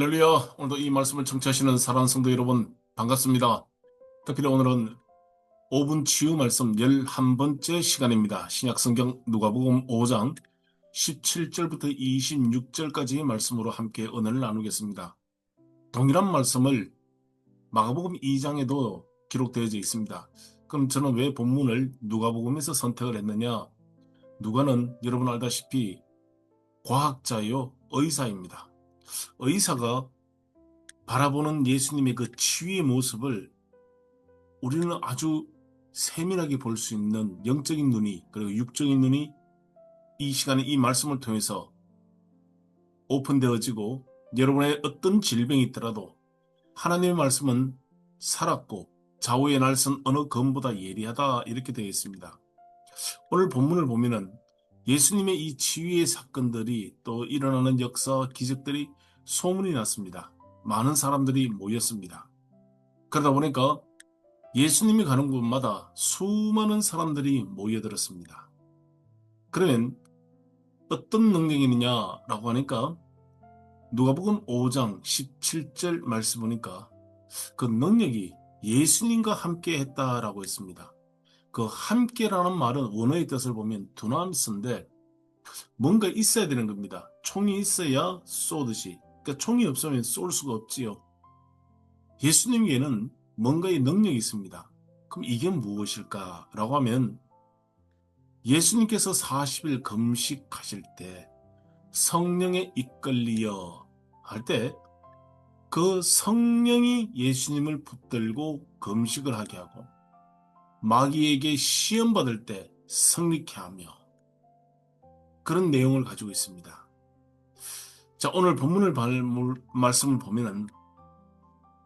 할렐루야. 오늘도 이 말씀을 청취하시는 사랑하는 성도 여러분 반갑습니다. 특별히 오늘은 5분 치유 말씀 11번째 시간입니다. 신약성경 누가복음 5장 17절부터 26절까지의 말씀으로 함께 은혜를 나누겠습니다. 동일한 말씀을 마가복음 2장에도 기록되어져 있습니다. 그럼 저는 왜 본문을 누가복음에서 선택을 했느냐? 누가는 여러분 알다시피 과학자요 의사입니다. 의사가 바라보는 예수님의 그 치유의 모습을 우리는 아주 세밀하게 볼 수 있는 영적인 눈이, 그리고 육적인 눈이 이 시간에 이 말씀을 통해서 오픈되어지고, 여러분의 어떤 질병이 있더라도 하나님의 말씀은 살았고 좌우의 날선 어느 검보다 예리하다, 이렇게 되어 있습니다. 오늘 본문을 보면은 예수님의 이 치유의 사건들이, 또 일어나는 역사, 기적들이 소문이 났습니다. 많은 사람들이 모였습니다. 그러다 보니까 예수님이 가는 곳마다 수많은 사람들이 모여들었습니다. 그러면 어떤 능력이냐라고 하니까 누가복음 5장 17절 말씀 보니까 그 능력이 예수님과 함께 했다라고 했습니다. 그 함께라는 말은 원어의 뜻을 보면 두나미스인데 뭔가 있어야 되는 겁니다. 총이 있어야 쏘듯이. 그러니까 총이 없으면 쏠 수가 없지요. 예수님에게는 뭔가의 능력이 있습니다. 그럼 이게 무엇일까라고 하면 예수님께서 40일 금식하실 때 성령에 이끌리어 할 때 그 성령이 예수님을 붙들고 금식을 하게 하고 마귀에게 시험받을 때 승리케 하며 그런 내용을 가지고 있습니다. 자, 오늘 본문을 말씀을 보면은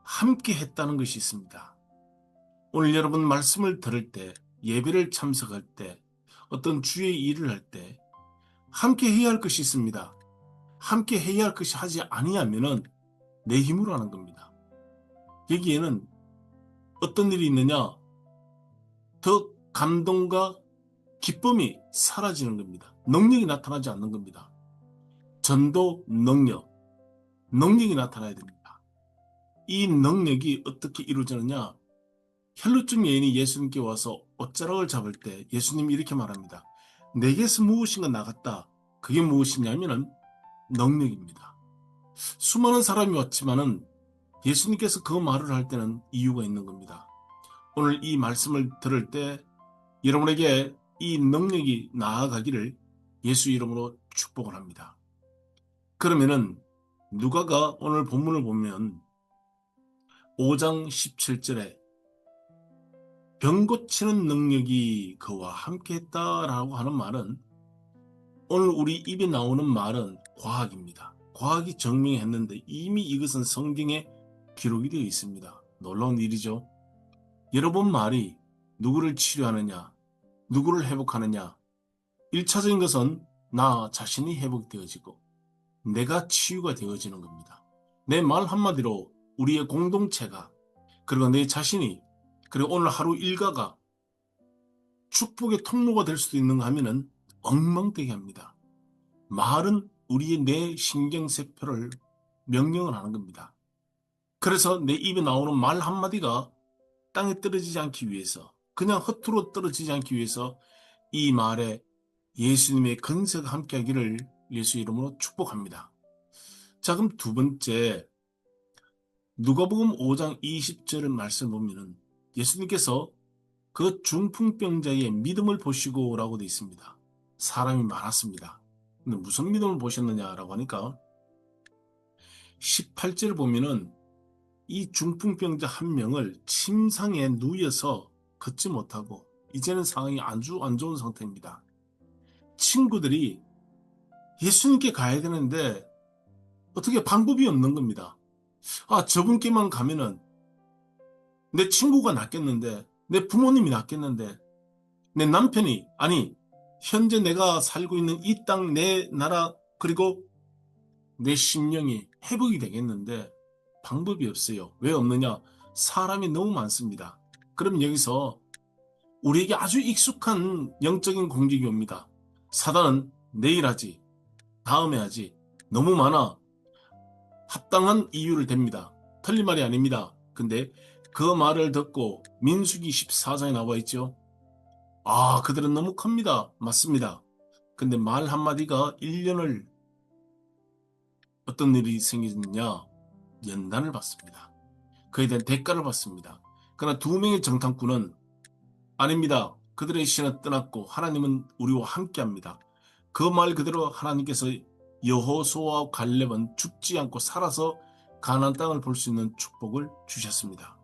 함께 했다는 것이 있습니다. 오늘 여러분 말씀을 들을 때, 예배를 참석할 때, 어떤 주의 일을 할 때 함께 해야 할 것이 있습니다. 함께 해야 할 것이 하지 아니하면은 내 힘으로 하는 겁니다. 여기에는 어떤 일이 있느냐? 더 감동과 기쁨이 사라지는 겁니다. 능력이 나타나지 않는 겁니다. 전도 능력이 나타나야 됩니다. 이 능력이 어떻게 이루어지느냐? 혈루증 여인이 예수님께 와서 옷자락을 잡을 때 예수님이 이렇게 말합니다. 내게서 무엇인가 나갔다. 그게 무엇이냐면은 능력입니다. 수많은 사람이 왔지만은 예수님께서 그 말을 할 때는 이유가 있는 겁니다. 오늘 이 말씀을 들을 때 여러분에게 이 능력이 나아가기를 예수 이름으로 축복을 합니다. 그러면은 누가가 오늘 본문을 보면 5장 17절에 병 고치는 능력이 그와 함께 했다라고 하는 말은 오늘 우리 입에 나오는 말은 과학입니다. 과학이 증명했는데 이미 이것은 성경에 기록이 되어 있습니다. 놀라운 일이죠. 여러분 말이 누구를 치료하느냐, 누구를 회복하느냐, 1차적인 것은 나 자신이 회복되어지고 내가 치유가 되어지는 겁니다. 내 말 한마디로 우리의 공동체가, 그리고 내 자신이, 그리고 오늘 하루 일과가 축복의 통로가 될 수도 있는가 하면은 엉망되게 합니다. 말은 우리의 뇌 신경세포를 명령을 하는 겁니다. 그래서 내 입에 나오는 말 한마디가 땅에 떨어지지 않기 위해서, 그냥 허투루 떨어지지 않기 위해서 이 말에 예수님의 건세가 함께하기를 예수 이름으로 축복합니다. 자, 그럼 두 번째, 누가복음 5장 20절 말씀 보면은 예수님께서 그 중풍병자의 믿음을 보시고 라고 되어 있습니다. 사람이 많았습니다. 근데 무슨 믿음을 보셨느냐라고 하니까 18절을 보면은 이 중풍병자 한 명을 침상에 누워서 걷지 못하고 이제는 상황이 아주 안 좋은 상태입니다. 친구들이 예수님께 가야 되는데 어떻게 방법이 없는 겁니다. 아, 저분께만 가면은 내 친구가 낫겠는데, 내 부모님이 낫겠는데, 내 남편이, 아니 현재 내가 살고 있는 이 땅, 내 나라, 그리고 내 심령이 회복이 되겠는데 방법이 없어요. 왜 없느냐? 사람이 너무 많습니다. 그럼 여기서 우리에게 아주 익숙한 영적인 공격이 옵니다. 사단은 내일 하지, 다음에 하지, 너무 많아, 합당한 이유를 댑니다. 틀린 말이 아닙니다. 근데 그 말을 듣고 민수기 14장에 나와 있죠. 아, 그들은 너무 큽니다. 맞습니다. 근데 말 한마디가 1년을 어떤 일이 생기느냐? 연단을 받습니다. 그에 대한 대가를 받습니다. 그러나 두 명의 정탐꾼은 아닙니다. 그들의 신은 떠났고 하나님은 우리와 함께합니다. 그 말 그대로 하나님께서 여호수아와 갈렙은 죽지 않고 살아서 가나안 땅을 볼 수 있는 축복을 주셨습니다.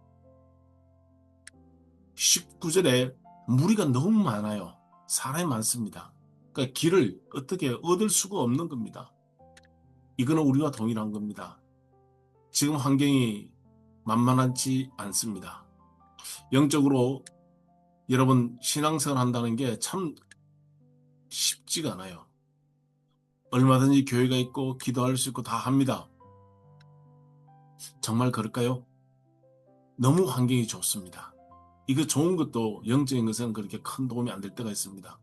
19절에 무리가 너무 많아요. 사람이 많습니다. 그러니까 길을 어떻게 얻을 수가 없는 겁니다. 이거는 우리와 동일한 겁니다. 지금 환경이 만만하지 않습니다. 영적으로 여러분 신앙생활 한다는 게 참 쉽지가 않아요. 얼마든지 교회가 있고 기도할 수 있고 다 합니다. 정말 그럴까요? 너무 환경이 좋습니다. 이거 좋은 것도 영적인 것은 그렇게 큰 도움이 안 될 때가 있습니다.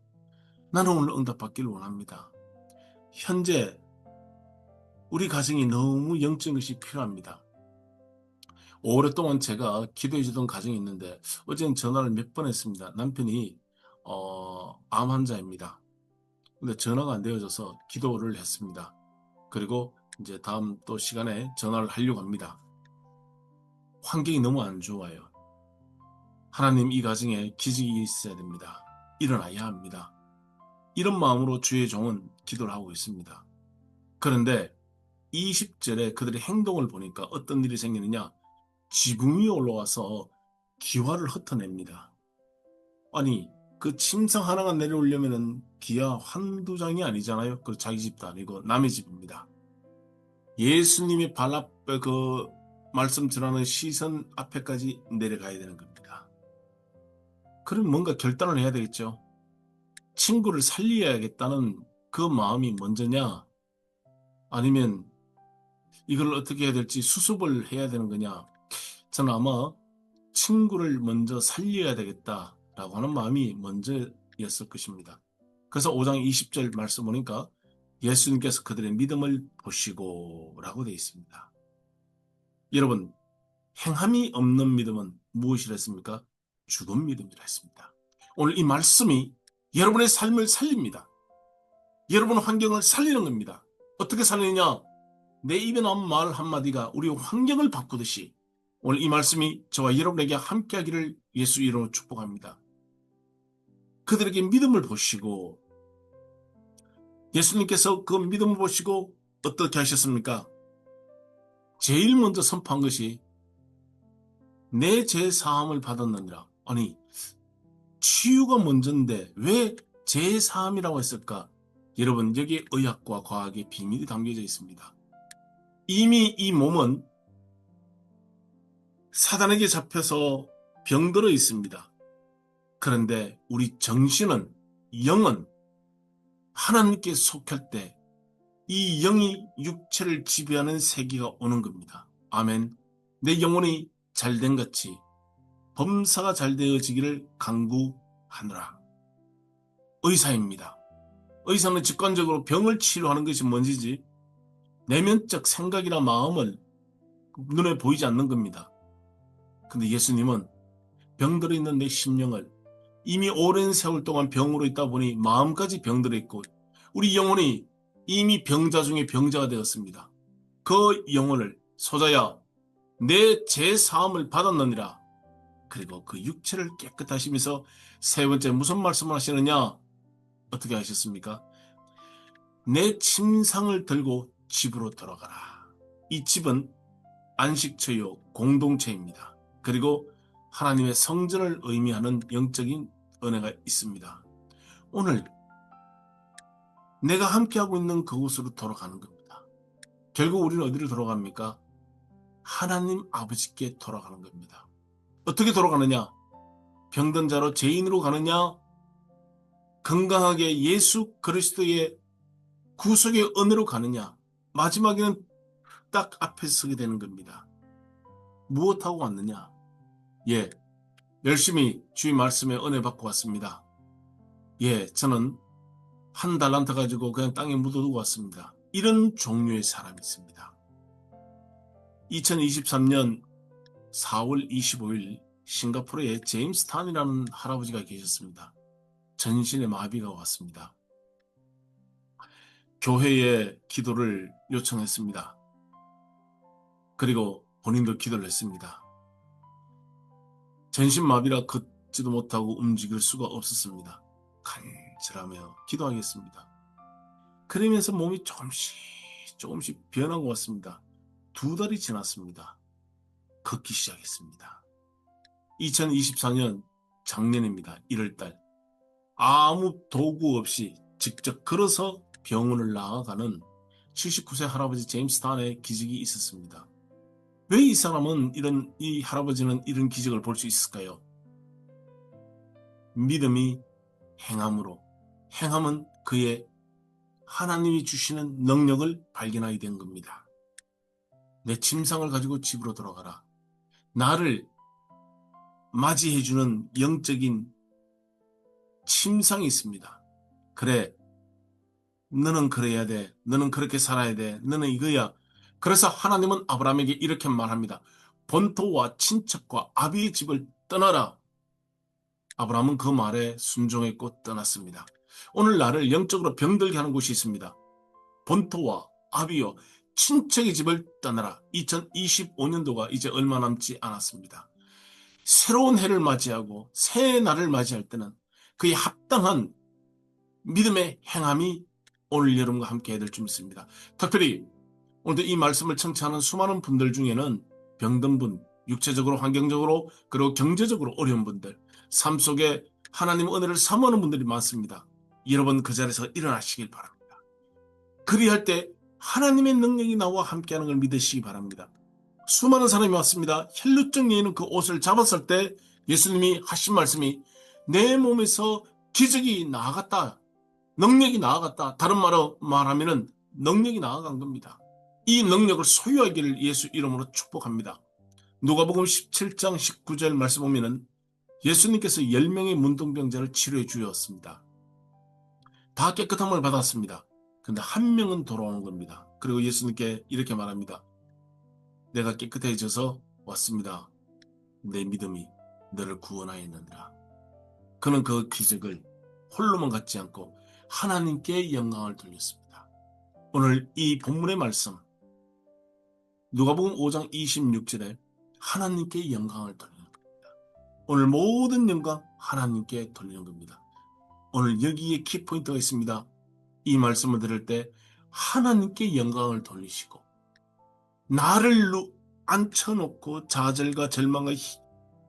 나는 오늘 응답받기를 원합니다. 현재 우리 가정이 너무 영적인 것이 필요합니다. 오랫동안 제가 기도해 주던 가정이 있는데 어제는 전화를 몇 번 했습니다. 남편이 암 환자입니다. 근데 전화가 안 되어져서 기도를 했습니다. 그리고 이제 다음 또 시간에 전화를 하려고 합니다. 환경이 너무 안 좋아요. 하나님 이 가정에 기적이 있어야 됩니다. 일어나야 합니다. 이런 마음으로 주의 종은 기도를 하고 있습니다. 그런데 20절에 그들의 행동을 보니까 어떤 일이 생기느냐? 지붕 위에 올라와서 기와를 흩어냅니다. 아니, 그 침상 하나가 내려오려면은 기와 한두 장이 아니잖아요. 그 자기 집도 아니고 남의 집입니다. 예수님의 발 앞에 그 말씀 전하는 시선 앞에까지 내려가야 되는 겁니다. 그럼 뭔가 결단을 해야 되겠죠. 친구를 살려야겠다는 그 마음이 먼저냐? 아니면 이걸 어떻게 해야 될지 수습을 해야 되는 거냐? 저는 아마 친구를 먼저 살려야 되겠다라고 하는 마음이 먼저였을 것입니다. 그래서 5장 20절 말씀 보니까 예수님께서 그들의 믿음을 보시고 라고 되어 있습니다. 여러분, 행함이 없는 믿음은 무엇이라 했습니까? 죽은 믿음이라 했습니다. 오늘 이 말씀이 여러분의 삶을 살립니다. 여러분 환경을 살리는 겁니다. 어떻게 살리느냐? 내 입에 나온 말 한마디가 우리 환경을 바꾸듯이 오늘 이 말씀이 저와 여러분에게 함께하기를 예수 이름으로 축복합니다. 그들에게 믿음을 보시고 예수님께서 그 믿음을 보시고 어떻게 하셨습니까? 제일 먼저 선포한 것이 내 죄 사함을 받았느니라. 아니 치유가 먼저인데 왜 죄 사함이라고 했을까? 여러분 여기에 의학과 과학의 비밀이 담겨져 있습니다. 이미 이 몸은 사단에게 잡혀서 병들어 있습니다. 그런데 우리 정신은 영은 하나님께 속할 때 이 영이 육체를 지배하는 세기가 오는 겁니다. 아멘. 내 영혼이 잘된 같이 범사가 잘 되어지기를 간구하노라. 의사입니다. 의사는 직관적으로 병을 치료하는 것이 뭔지지 내면적 생각이나 마음을 눈에 보이지 않는 겁니다. 근데 예수님은 병들어 있는 내 심령을 이미 오랜 세월 동안 병으로 있다 보니 마음까지 병들어 있고 우리 영혼이 이미 병자 중에 병자가 되었습니다. 그 영혼을 소자야 내 죄 사함을 받았느니라. 그리고 그 육체를 깨끗하시면서 세 번째 무슨 말씀을 하시느냐? 어떻게 하셨습니까? 내 침상을 들고 집으로 돌아가라. 이 집은 안식처요 공동체입니다. 그리고 하나님의 성전을 의미하는 영적인 은혜가 있습니다. 오늘 내가 함께하고 있는 그곳으로 돌아가는 겁니다. 결국 우리는 어디로 돌아갑니까? 하나님 아버지께 돌아가는 겁니다. 어떻게 돌아가느냐? 병든 자로 죄인으로 가느냐? 건강하게 예수 그리스도의 구속의 은혜로 가느냐? 마지막에는 딱 앞에 서게 되는 겁니다. 무엇하고 왔느냐? 예, 열심히 주의 말씀에 은혜 받고 왔습니다. 예, 저는 한 달란트 가지고 그냥 땅에 묻어두고 왔습니다. 이런 종류의 사람이 있습니다. 2023년 4월 25일 싱가포르에 제임스 탄이라는 할아버지가 계셨습니다. 전신에 마비가 왔습니다. 교회에 기도를 요청했습니다. 그리고 본인도 기도를 했습니다. 전신마비라 걷지도 못하고 움직일 수가 없었습니다. 간절하며 기도하겠습니다. 그러면서 몸이 조금씩 변한 것 같습니다. 2달이 지났습니다. 걷기 시작했습니다. 2024년 작년입니다. 1월달. 아무 도구 없이 직접 걸어서 병원을 나아가는 79세 할아버지 제임스 탄의 기적이 있었습니다. 왜 이 할아버지는 이런 기적을 볼 수 있을까요? 믿음이 행함으로, 행함은 그의 하나님이 주시는 능력을 발견하게 된 겁니다. 내 침상을 가지고 집으로 돌아가라. 나를 맞이해주는 영적인 침상이 있습니다. 그래, 너는 그래야 돼. 너는 그렇게 살아야 돼. 너는 이거야. 그래서 하나님은 아브라함에게 이렇게 말합니다. 본토와 친척과 아비의 집을 떠나라. 아브라함은 그 말에 순종했고 떠났습니다. 오늘 나를 영적으로 병들게 하는 곳이 있습니다. 본토와 아비와 친척의 집을 떠나라. 2025년도가 이제 얼마 남지 않았습니다. 새로운 해를 맞이하고 새 날을 맞이할 때는 그에 합당한 믿음의 행함이 오늘 여러분과 함께 해야 될 줄 믿습니다. 특별히 오늘도 이 말씀을 청취하는 수많은 분들 중에는 병든 분, 육체적으로, 환경적으로, 그리고 경제적으로 어려운 분들, 삶 속에 하나님의 은혜를 사모하는 분들이 많습니다. 여러분 그 자리에서 일어나시길 바랍니다. 그리할 때 하나님의 능력이 나와 함께하는 걸 믿으시기 바랍니다. 수많은 사람이 왔습니다. 혈루증 여인은 그 옷을 잡았을 때 예수님이 하신 말씀이 내 몸에서 기적이 나아갔다. 능력이 나아갔다. 다른 말로 말하면 능력이 나아간 겁니다. 이 능력을 소유하기를 예수 이름으로 축복합니다. 누가복음 17장 19절 말씀 보면은 예수님께서 10명의 문둥병자를 치료해 주었습니다. 다 깨끗함을 받았습니다. 근데 한 명은 돌아오는 겁니다. 그리고 예수님께 이렇게 말합니다. 내가 깨끗해져서 왔습니다. 내 믿음이 너를 구원하였느니라. 그는 그 기적을 홀로만 갖지 않고 하나님께 영광을 돌렸습니다. 오늘 이 본문의 말씀 누가복음 5장 26절에 하나님께 영광을 돌리는 겁니다. 오늘 모든 영광 하나님께 돌리는 겁니다. 오늘 여기에 키포인트가 있습니다. 이 말씀을 들을 때 하나님께 영광을 돌리시고 나를 앉혀놓고 좌절과 절망과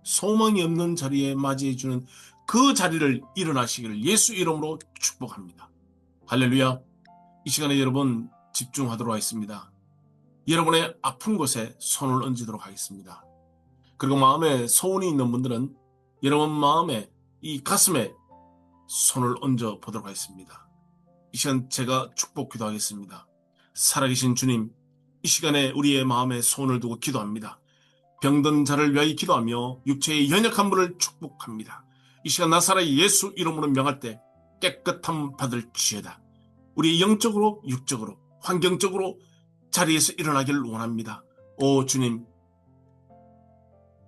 소망이 없는 자리에 맞이해주는 그 자리를 일어나시기를 예수 이름으로 축복합니다. 할렐루야. 이 시간에 여러분 집중하도록 하겠습니다. 여러분의 아픈 곳에 손을 얹도록 하겠습니다. 그리고 마음에 소원이 있는 분들은 여러분 마음에 이 가슴에 손을 얹어 보도록 하겠습니다. 이 시간 제가 축복 기도하겠습니다. 살아계신 주님, 이 시간에 우리의 마음에 손을 두고 기도합니다. 병든 자를 위하여 기도하며 육체의 연약한 분을 축복합니다. 이 시간 나사렛 예수 이름으로 명할 때 깨끗함 받을지어다. 우리 영적으로 육적으로 환경적으로 자리에서 일어나기를 원합니다. 오 주님,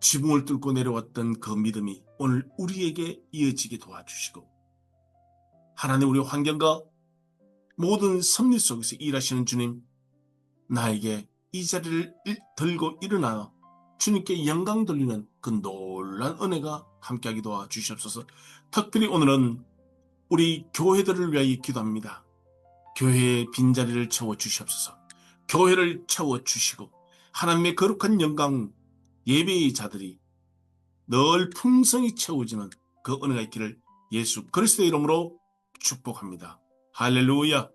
지붕을 뚫고 내려왔던 그 믿음이 오늘 우리에게 이어지게 도와주시고 하나님 우리 환경과 모든 섭리 속에서 일하시는 주님, 나에게 이 자리를 들고 일어나 주님께 영광 돌리는 그 놀란 은혜가 함께하게 도와주시옵소서. 특별히 오늘은 우리 교회들을 위하여 기도합니다. 교회의 빈자리를 채워주시옵소서. 교회를 채워주시고 하나님의 거룩한 영광 예배의 자들이 늘 풍성히 채워지는 그 은혜가 있기를 예수 그리스도의 이름으로 축복합니다. 할렐루야.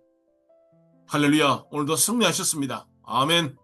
할렐루야. 오늘도 승리하셨습니다. 아멘.